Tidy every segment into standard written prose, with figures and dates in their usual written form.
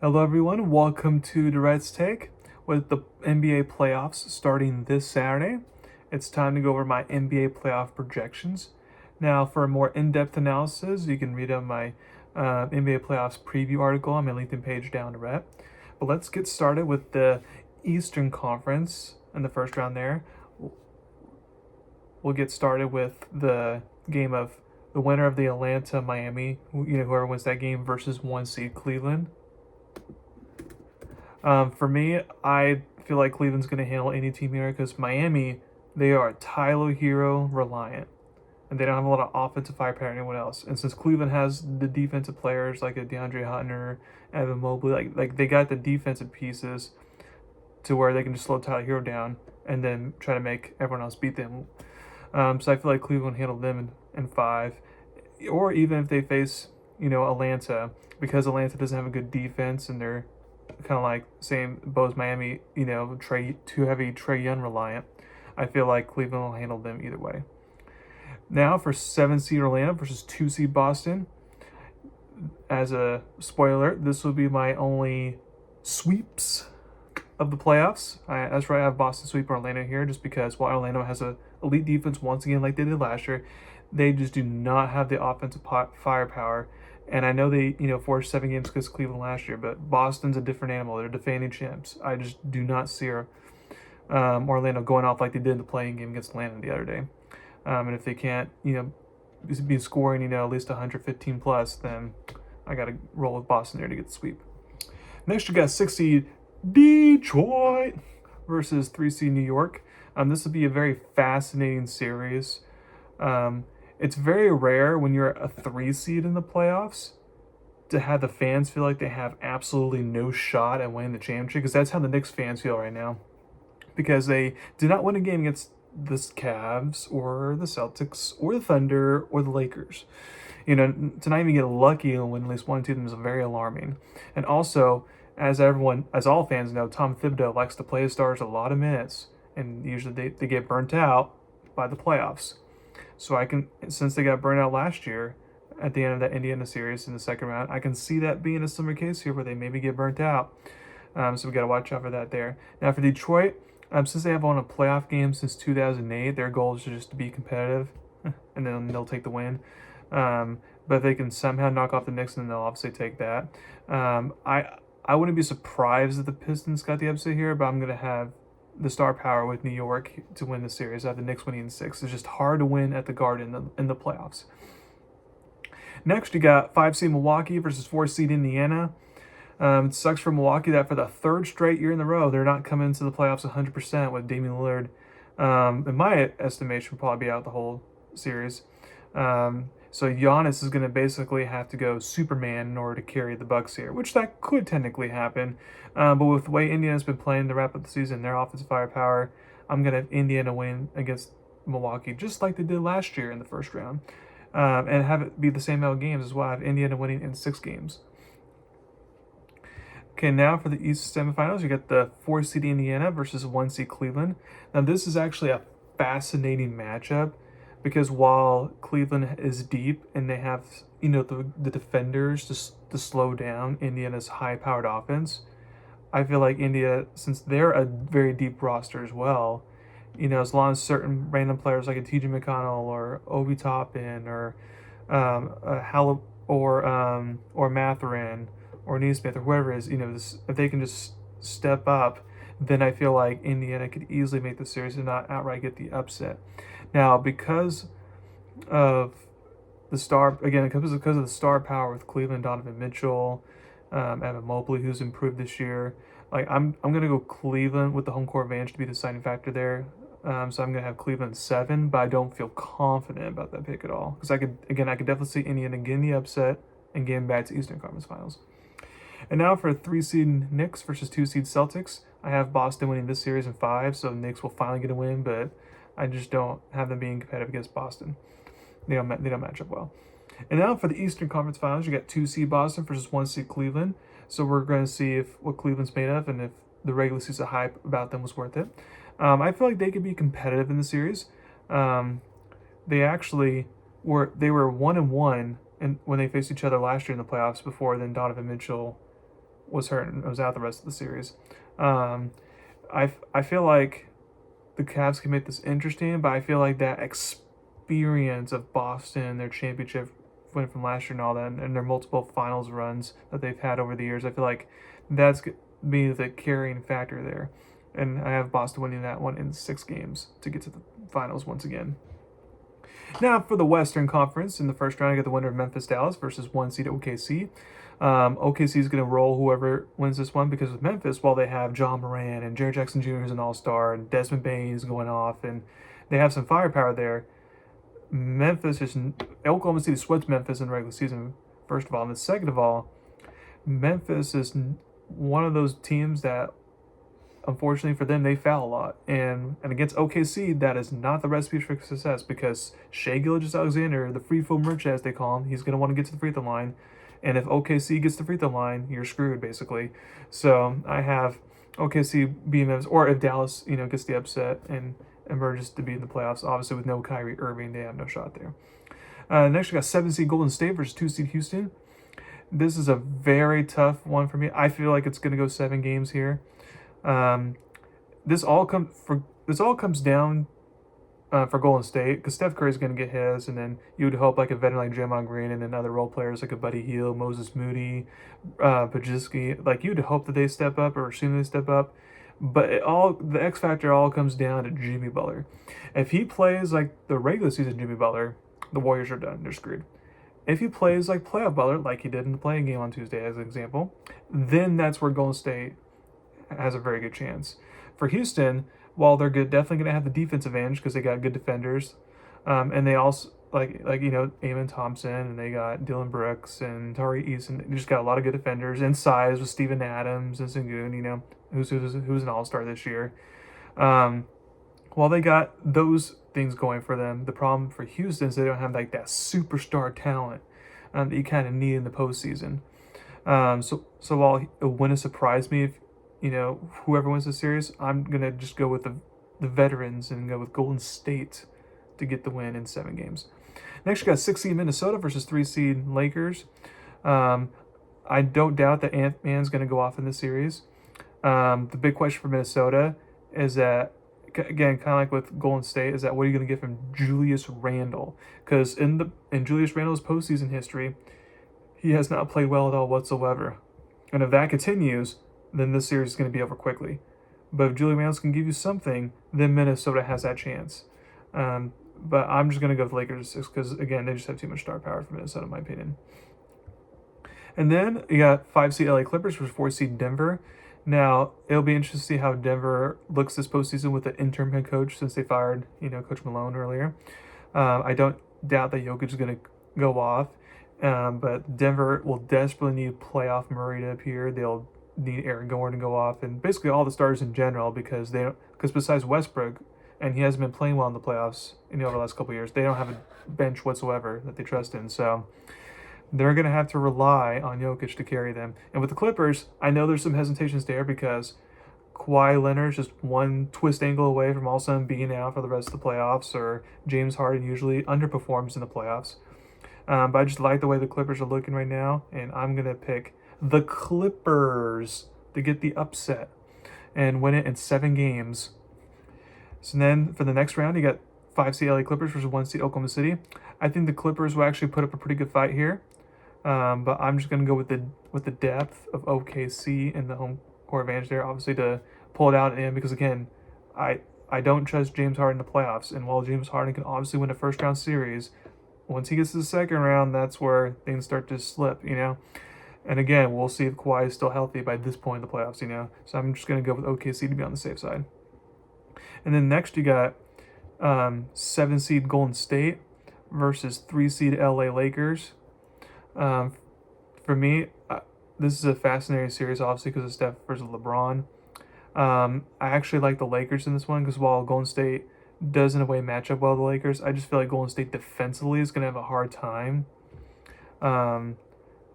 Hello, everyone. Welcome to Durrett's Take. With the NBA playoffs starting this Saturday, it's time to go over my NBA playoff projections. Now, for a more in-depth analysis, you can read on my NBA playoffs preview article on my LinkedIn page down Durrett. But let's get started with the Eastern Conference in the first round. There, we'll get started with the game of the winner of the Atlanta Miami. Whoever wins that game versus one seed Cleveland. For me, I feel like Cleveland's going to handle any team here because Miami, they are Tyler Hero reliant. And they don't have a lot of offensive firepower or anyone else. And since Cleveland has the defensive players like a DeAndre Hunter, Evan Mobley, like they got the defensive pieces to where they can just slow Tyler Hero down and then try to make everyone else beat them. So I feel like Cleveland handled them in five. Or even if they face, Atlanta, because Atlanta doesn't have a good defense and they're kind of like same boat as Miami, too heavy Trae Young reliant. I feel like Cleveland will handle them either way. Now for 7 seed Orlando versus 2 seed Boston. As a spoiler, this will be my only sweeps of the playoffs. That's right, I have Boston sweep Orlando here just because while Orlando has a elite defense once again like they did last year, they just do not have the offensive firepower. And I know they, forced 7 games against Cleveland last year, but Boston's a different animal. They're defending champs. I just do not see Orlando going off like they did in the playing game against Atlanta the other day. And if they can't, be scoring, at least 115 plus, then I got to roll with Boston there to get the sweep. Next, you got 6 seed Detroit versus 3 seed New York. This will be a very fascinating series. It's very rare when you're a 3 seed in the playoffs to have the fans feel like they have absolutely no shot at winning the championship, because that's how the Knicks fans feel right now. Because they did not win a game against the Cavs or the Celtics or the Thunder or the Lakers. To not even get lucky and win at least 1 or 2 of them is very alarming. And also, as all fans know, Tom Thibodeau likes to play his stars a lot of minutes, and usually they get burnt out by the playoffs. So since they got burnt out last year at the end of that Indiana series in the second round, I can see that being a similar case here where they maybe get burnt out. So we got to watch out for that there. Now for Detroit, since they have won a playoff game since 2008, their goal is just to be competitive, and then they'll take the win. But if they can somehow knock off the Knicks, then they'll obviously take that. I wouldn't be surprised if the Pistons got the upset here, but I'm going to have the star power with New York to win the series. I have the Knicks winning in 6. It's just hard to win at the Garden in the playoffs. Next, you got 5 seed Milwaukee versus 4 seed Indiana. It sucks for Milwaukee that for the 3rd straight year in a row, they're not coming into the playoffs 100% with Damian Lillard. In my estimation, will probably be out the whole series. So Giannis is going to basically have to go Superman in order to carry the Bucks here, which that could technically happen. But with the way Indiana's been playing to wrap up the season, their offensive firepower, I'm going to have Indiana win against Milwaukee, just like they did last year in the first round. And have it be the same amount of games as well. I have Indiana winning in 6 games. Okay, now for the East semifinals, you got the 4 seed Indiana versus 1 seed Cleveland. Now this is actually a fascinating matchup, because while Cleveland is deep and they have, the defenders to slow down Indiana's high-powered offense, I feel like India, since they're a very deep roster as well, as long as certain random players like a TJ McConnell or Obi Toppin or or Mathurin or Neesmith or whoever it is, if they can just step up, then I feel like Indiana could easily make the series and not outright get the upset. Now, because of the star power with Cleveland, Donovan Mitchell, Evan Mobley, who's improved this year, like I'm gonna go Cleveland with the home court advantage to be the deciding factor there. So I'm gonna have Cleveland 7, but I don't feel confident about that pick at all, because I could definitely see Indiana getting the upset and getting back to Eastern Conference Finals. And now for 3 seed Knicks versus 2 seed Celtics, I have Boston winning this series in 5, so Knicks will finally get a win, but I just don't have them being competitive against Boston. They don't match up well. And now for the Eastern Conference Finals, you got 2 seed Boston versus 1 seed Cleveland. So we're going to see what Cleveland's made of and if the regular season hype about them was worth it. I feel like they could be competitive in the series. They actually were 1-1 and when they faced each other last year in the playoffs before then Donovan Mitchell was hurt and was out the rest of the series. Um, I feel like the Cavs can make this interesting, but I feel like that experience of Boston, their championship win from last year and all that, and their multiple finals runs that they've had over the years, I feel like that's be the carrying factor there. And I have Boston winning that one in 6 games to get to the finals once again. Now for the Western Conference, in the first round, I got the winner of Memphis Dallas versus 1 seed OKC. OKC is going to roll whoever wins this one because with Memphis, while they have John Moran and Jared Jackson Jr. is an all-star and Desmond Bain is going off and they have some firepower there, Memphis just Oklahoma City sweats Memphis in the regular season, first of all. And then second of all, Memphis is one of those teams that, unfortunately for them, they foul a lot. And against OKC, that is not the recipe for success because Shai Gilgeous-Alexander, the free throw merchant as they call him, he's going to want to get to the free throw line. And if OKC gets the free throw line, you're screwed, basically. So I have OKC being Memphis, or if Dallas, gets the upset and emerges to be in the playoffs. Obviously, with no Kyrie Irving, they have no shot there. Next, we got 7 seed Golden State versus 2 seed Houston. This is a very tough one for me. I feel like it's going to go 7 games here. This all comes down for Golden State because Steph Curry is going to get his, and then you would hope like a veteran like Draymond Green and then other role players like a Buddy Hield, Moses Moody, Pajiski, like you'd hope that they step up or assume they step up. But the X factor all comes down to Jimmy Butler. If he plays like the regular season Jimmy Butler, the Warriors are done. They're screwed. If he plays like playoff Butler, like he did in the playing game on Tuesday as an example, then that's where Golden State has a very good chance. For Houston, while they're good, definitely going to have the defensive advantage because they got good defenders, and they also Amon Thompson, and they got Dylan Brooks and Tari Eason. They just got a lot of good defenders and size with Steven Adams and Sengun, who's an all-star this year. While they got those things going for them, the problem for Houston is they don't have like that superstar talent that you kind of need in the postseason. So while it wouldn't surprise me if whoever wins the series, I'm gonna just go with the veterans and go with Golden State to get the win in 7 games. Next, you got 6 seed Minnesota versus 3 seed Lakers. I don't doubt that Ant-Man's going to go off in this series. The big question for Minnesota is that, again, kind of like with Golden State, is that what are you going to get from Julius Randle? Because in Julius Randle's postseason history, he has not played well at all whatsoever. And if that continues, then this series is going to be over quickly. But if Julius Randle can give you something, then Minnesota has that chance. But I'm just going to go with Lakers 6 because, again, they just have too much star power for Minnesota, in my opinion. And then you got 5 seed LA Clippers versus 4 seed Denver. Now, it'll be interesting to see how Denver looks this postseason with the interim head coach since they fired, Coach Malone earlier. I don't doubt that Jokic is going to go off. But Denver will desperately need playoff Murray to appear. They'll need Aaron Gordon to go off, and basically all the stars in general because besides Westbrook, and he hasn't been playing well in the playoffs over the last couple of years, they don't have a bench whatsoever that they trust in. So they're going to have to rely on Jokic to carry them. And with the Clippers, I know there's some hesitations there because Kawhi Leonard's just one twist angle away from all of a sudden being out for the rest of the playoffs, or James Harden usually underperforms in the playoffs. But I just like the way the Clippers are looking right now, and I'm going to pick the Clippers to get the upset and win it in 7 games. So then for the next round, you got 5 seed LA Clippers versus 1 seed Oklahoma City. I think the Clippers will actually put up a pretty good fight here, but I'm just going to go with the depth of OKC and the home court advantage there, obviously, to pull it out in, because again, I don't trust James Harden in the playoffs, and while James Harden can obviously win a first round series, once he gets to the second round, that's where things start to slip, And again, we'll see if Kawhi is still healthy by this point in the playoffs, So I'm just going to go with OKC to be on the safe side. And then next you got 7 seed Golden State versus 3 seed LA Lakers. For me, this is a fascinating series, obviously, because of Steph versus LeBron. I actually like the Lakers in this one because while Golden State does in a way match up well with the Lakers, I just feel like Golden State defensively is going to have a hard time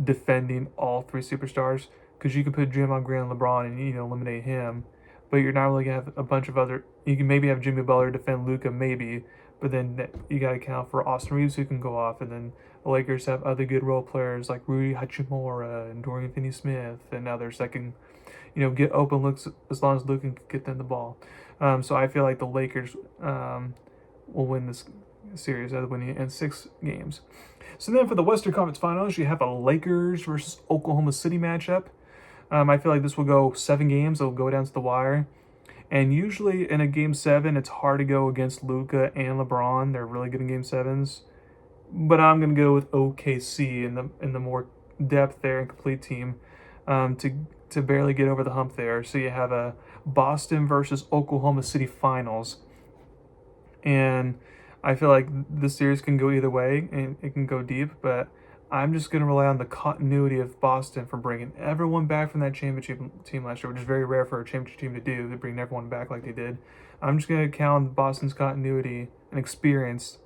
defending all 3 superstars, because you can put Draymond Green and LeBron and eliminate him, but you're not really going to have a bunch of other. You can maybe have Jimmy Butler defend Luka, maybe, But then you got to account for Austin Reeves, who can go off, and then the Lakers have other good role players like Rudy Hachimura and Dorian Finney-Smith and others that can, get open looks as long as Luke can get them the ball. So I feel like the Lakers will win this series, winning it in 6 games. So then for the Western Conference Finals, you have a Lakers versus Oklahoma City matchup. I feel like this will go 7 games. It'll go down to the wire. And usually in a Game 7, it's hard to go against Luka and LeBron. They're really good in Game 7s. But I'm going to go with OKC in the more depth there and complete team to barely get over the hump there. So you have a Boston versus Oklahoma City Finals. And I feel like this series can go either way, and it can go deep, but I'm just going to rely on the continuity of Boston for bringing everyone back from that championship team last year, which is very rare for a championship team to do, to bring everyone back like they did. I'm just going to count on Boston's continuity and experience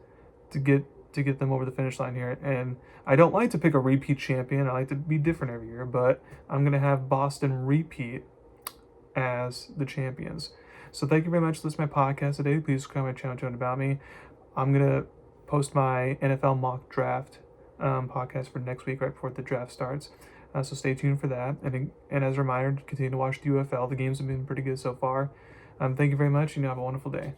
to get them over the finish line here. And I don't like to pick a repeat champion. I like to be different every year, but I'm going to have Boston repeat as the champions. So thank you very much for listening to my podcast today. Please subscribe to my channel to learn about me. I'm going to post my NFL mock draft podcast for next week right before the draft starts. So stay tuned for that. And as a reminder, continue to watch the UFL. The games have been pretty good so far. Thank you very much, and you have a wonderful day.